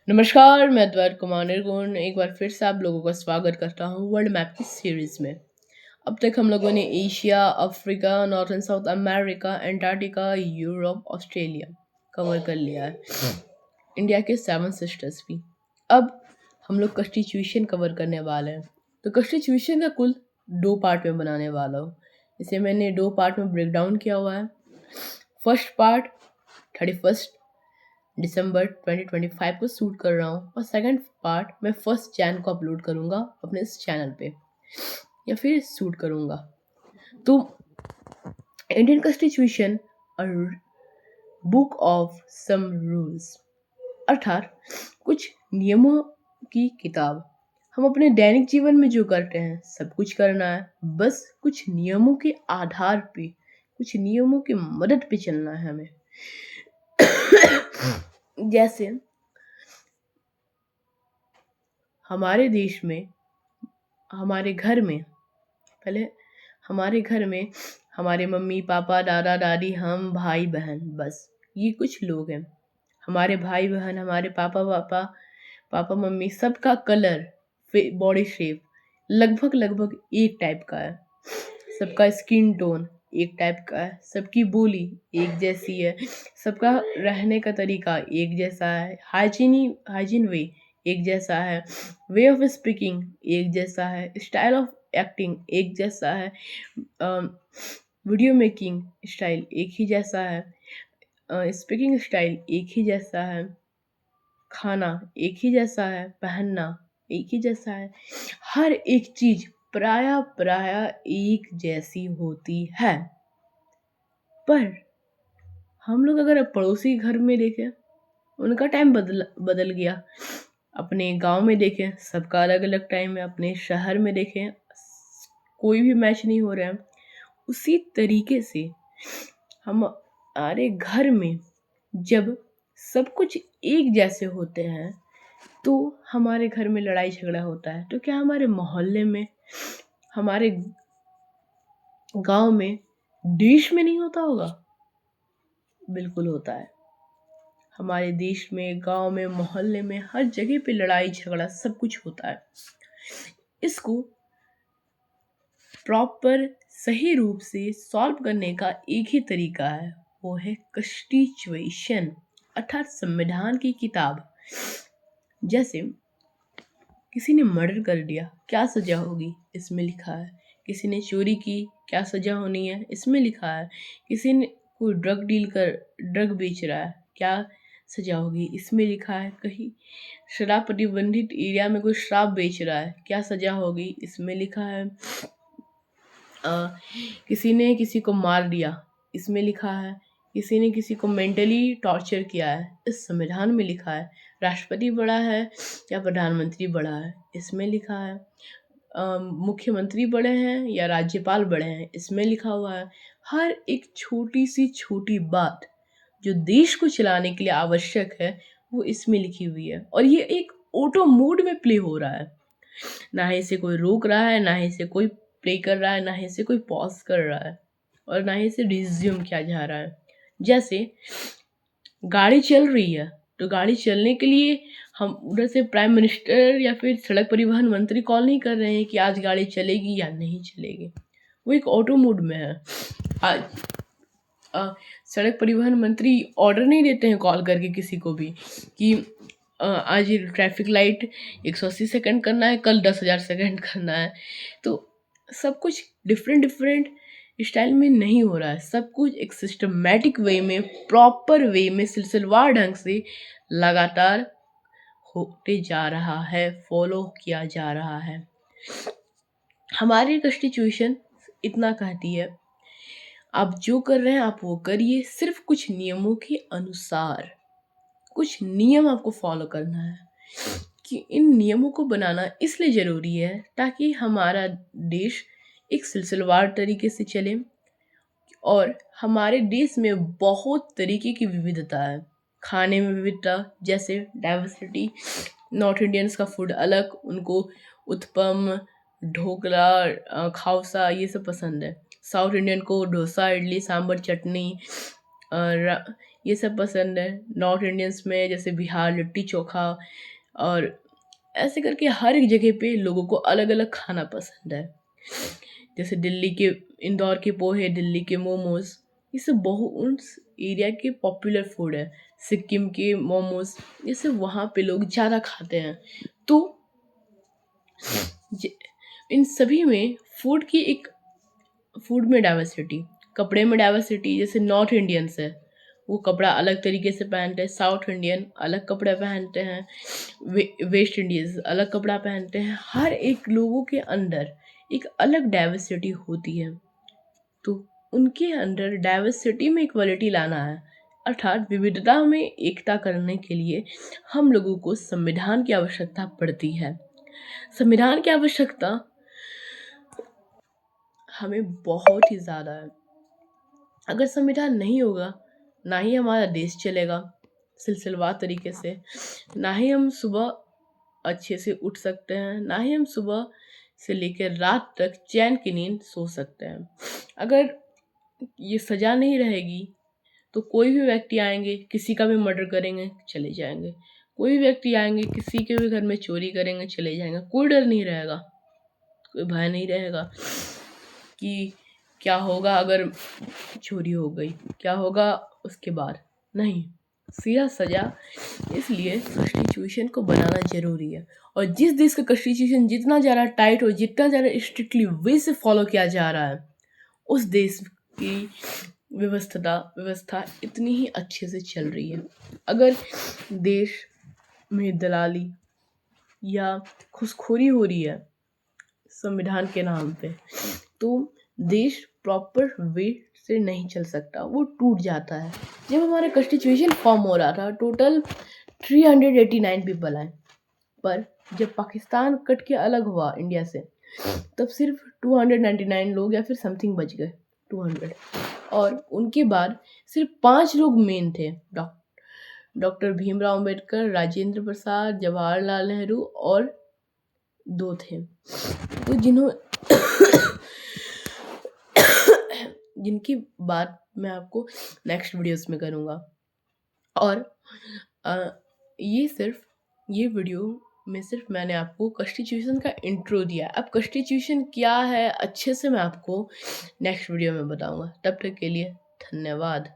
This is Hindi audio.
नमस्कार, मैं अद्वैत कुमार निर्गुण एक बार फिर से आप लोगों का स्वागत करता हूँ वर्ल्ड मैप की सीरीज़ में। अब तक हम लोगों ने Asia, Africa, north and south America, Antarctica, Europe, Australia cover कर लिया है। इंडिया के 7 सिस्टर्स भी। अब हम लोग कॉन्स्टिट्यूशन कवर करने वाले हैं। तो कॉन्स्टिट्यूशन का कुल 2 पार्ट में बनाने वाला हूँ। इसे मैंने 2 पार्ट में ब्रेक डाउन किया हुआ है। फर्स्ट पार्ट 31 दिसंबर 2025 को शूट कर रहा हूँ और सेकंड पार्ट मैं 1 जैन को अपलोड करूँगा अपने इस चैनल पे या फिर शूट करूँगा। तो इंडियन कॉन्स्टिट्यूशन और बुक ऑफ सम रूल्स अर्थात कुछ नियमों की किताब। हम अपने दैनिक जीवन में जो करते हैं सब कुछ करना है, बस कुछ नियमों के आधार पे, कुछ नियमों की मदद पे चलना है हमें। जैसे हमारे देश में, हमारे घर में, पहले हमारे घर में हमारे मम्मी पापा दादा दादी हम भाई बहन, बस ये कुछ लोग हैं। हमारे भाई बहन, हमारे पापा मम्मी सबका कलर, बॉडी शेप लगभग एक टाइप का है। सबका स्किन टोन एक टाइप का है, सबकी बोली एक जैसी है, सबका रहने का तरीका एक जैसा है, हाइजीन वे एक जैसा है, वे ऑफ स्पीकिंग एक जैसा है, स्टाइल ऑफ एक्टिंग एक जैसा है, वीडियो मेकिंग स्टाइल एक ही जैसा है, स्पीकिंग स्टाइल एक ही जैसा है, खाना एक ही जैसा है, पहनना एक ही जैसा है। हर एक चीज प्राय एक जैसी होती है। पर हम लोग अगर पड़ोसी घर में देखें, उनका टाइम बदल गया। अपने गांव में देखें, सबका अलग अलग टाइम है। अपने शहर में देखें, कोई भी मैच नहीं हो रहा है। उसी तरीके से हमारे घर में जब सब कुछ एक जैसे होते हैं तो हमारे घर में लड़ाई झगड़ा होता है। तो क्या हमारे मोहल्ले में, हमारे गांव में, देश में नहीं होता होगा? बिल्कुल होता है। हमारे देश में, गांव में, मोहल्ले में, हर जगह पे लड़ाई झगड़ा सब कुछ होता है। इसको प्रॉपर सही रूप से सॉल्व करने का एक ही तरीका है, वो है कॉन्स्टिट्यूशन अर्थात संविधान की किताब। जैसे किसी ने मर्डर कर दिया, क्या सजा होगी? इसमें लिखा है। किसी ने चोरी की, क्या सजा होनी है? इसमें लिखा है। किसी ने कोई ड्रग बेच रहा है, क्या सजा होगी? इसमें लिखा है। कहीं शराब प्रतिबंधित एरिया में कोई शराब बेच रहा है, क्या सजा होगी? इसमें लिखा है। किसी ने किसी को मार दिया, इसमें लिखा है। किसी ने किसी को मेंटली टॉर्चर किया है, इस संविधान में लिखा है। राष्ट्रपति बड़ा है या प्रधानमंत्री बड़ा है, इसमें लिखा है। मुख्यमंत्री बड़े हैं या राज्यपाल बड़े हैं, इसमें लिखा हुआ है। हर एक छोटी सी छोटी बात जो देश को चलाने के लिए आवश्यक है वो इसमें लिखी हुई है। और ये एक ऑटो मोड में प्ले हो रहा है। ना ही इसे कोई रोक रहा है, ना ही इसे कोई प्ले कर रहा है, ना ही इसे कोई पॉज कर रहा है, और ना ही इसे रिज्यूम किया जा रहा है। जैसे गाड़ी चल रही है तो गाड़ी चलने के लिए हम उधर से प्राइम मिनिस्टर या फिर सड़क परिवहन मंत्री कॉल नहीं कर रहे हैं कि आज गाड़ी चलेगी या नहीं चलेगी। वो एक ऑटो मोड में है। आज सड़क परिवहन मंत्री ऑर्डर नहीं देते हैं कॉल करके किसी को भी कि आज ट्रैफिक लाइट 180 सेकंड करना है, कल 10,000 सेकंड करना है। तो सब कुछ डिफरेंट स्टाइल में नहीं हो रहा है। सब कुछ एक सिस्टमैटिक वे में, प्रॉपर वे में, सिलसिलेवार ढंग से लगातार होते जा रहा है, फॉलो किया जा रहा है। हमारी कॉन्स्टिट्यूशन इतना कहती है, आप जो कर रहे हैं आप वो करिए, सिर्फ कुछ नियमों के अनुसार। कुछ नियम आपको फॉलो करना है। कि इन नियमों को बनाना इसलिए ज़रूरी है ताकि हमारा देश एक सिलसिलेवार तरीके से चले। और हमारे देश में बहुत तरीके की विविधता है। खाने में विविधता, जैसे डाइवर्सिटी। नॉर्थ इंडियंस का फूड अलग, उनको उत्पम, ढोकला, खाउसा ये सब पसंद है। साउथ इंडियन को डोसा, इडली, सांभर, चटनी, ये सब पसंद है। नॉर्थ इंडियंस में जैसे बिहार लिट्टी चोखा, और ऐसे करके हर एक जगह पे लोगों को अलग अलग खाना पसंद है। जैसे दिल्ली के, इंदौर के पोहे, दिल्ली के मोमोज, ये सब उस एरिया के पॉपुलर फूड है। सिक्किम के मोमोज, ये सब वहाँ पे लोग ज़्यादा खाते हैं। तो इन सभी में फूड में डाइवर्सिटी, कपड़े में डाइवर्सिटी। जैसे नॉर्थ इंडियंस है, वो कपड़ा अलग तरीके से पहनते हैं, साउथ इंडियन अलग कपड़े पहनते हैं, वेस्ट इंडीज अलग कपड़ा पहनते हैं। हर एक लोगों के अंदर एक अलग डाइवर्सिटी होती है। तो उनके अंदर डाइवर्सिटी में इक्वलिटी लाना है, अर्थात विविधता में एकता करने के लिए हम लोगों को संविधान की आवश्यकता पड़ती है। संविधान की आवश्यकता हमें बहुत ही ज़्यादा है। अगर संविधान नहीं होगा, ना ही हमारा देश चलेगा सिलसिलेवार तरीके से, ना ही हम सुबह अच्छे से उठ सकते हैं, ना ही हम सुबह से लेकर रात तक चैन की नींद सो सकते हैं। अगर ये सजा नहीं रहेगी तो कोई भी व्यक्ति आएंगे, किसी का भी मर्डर करेंगे, चले जाएंगे। कोई भी व्यक्ति आएंगे, किसी के भी घर में चोरी करेंगे, चले जाएंगे। कोई डर नहीं रहेगा, कोई भय नहीं रहेगा कि क्या होगा अगर चोरी हो गई, क्या होगा उसके बाद। नहीं, सीधा सजा। इसलिए कॉन्स्टिट्यूशन को बनाना जरूरी है। और जिस देश का कॉन्स्टिट्यूशन जितना ज़्यादा टाइट और जितना ज़्यादा स्ट्रिक्टली वे से फॉलो किया जा रहा है, उस देश की व्यवस्था इतनी ही अच्छे से चल रही है। अगर देश में दलाली या घूसखोरी हो रही है संविधान के नाम पे, तो देश प्रॉपर वे से नहीं चल सकता, वो टूट जाता है। जब हमारा कॉन्स्टिट्यूशन फॉर्म हो रहा था, टोटल 389 पीपल आए, पर जब पाकिस्तान कट के अलग हुआ इंडिया से, तब सिर्फ 299 लोग या फिर समथिंग बच गए, 200। और उनके बाद सिर्फ 5 लोग मेन थे, डॉक्टर भीमराव अंबेडकर, राजेंद्र प्रसाद, जवाहरलाल नेहरू, और 2 थे। तो जिनकी बात मैं आपको नेक्स्ट वीडियोस में करूँगा। और ये वीडियो में सिर्फ मैंने आपको कॉन्स्टिट्यूशन का इंट्रो दिया। अब कॉन्स्टिट्यूशन क्या है अच्छे से मैं आपको नेक्स्ट वीडियो में बताऊँगा। तब तक के लिए धन्यवाद।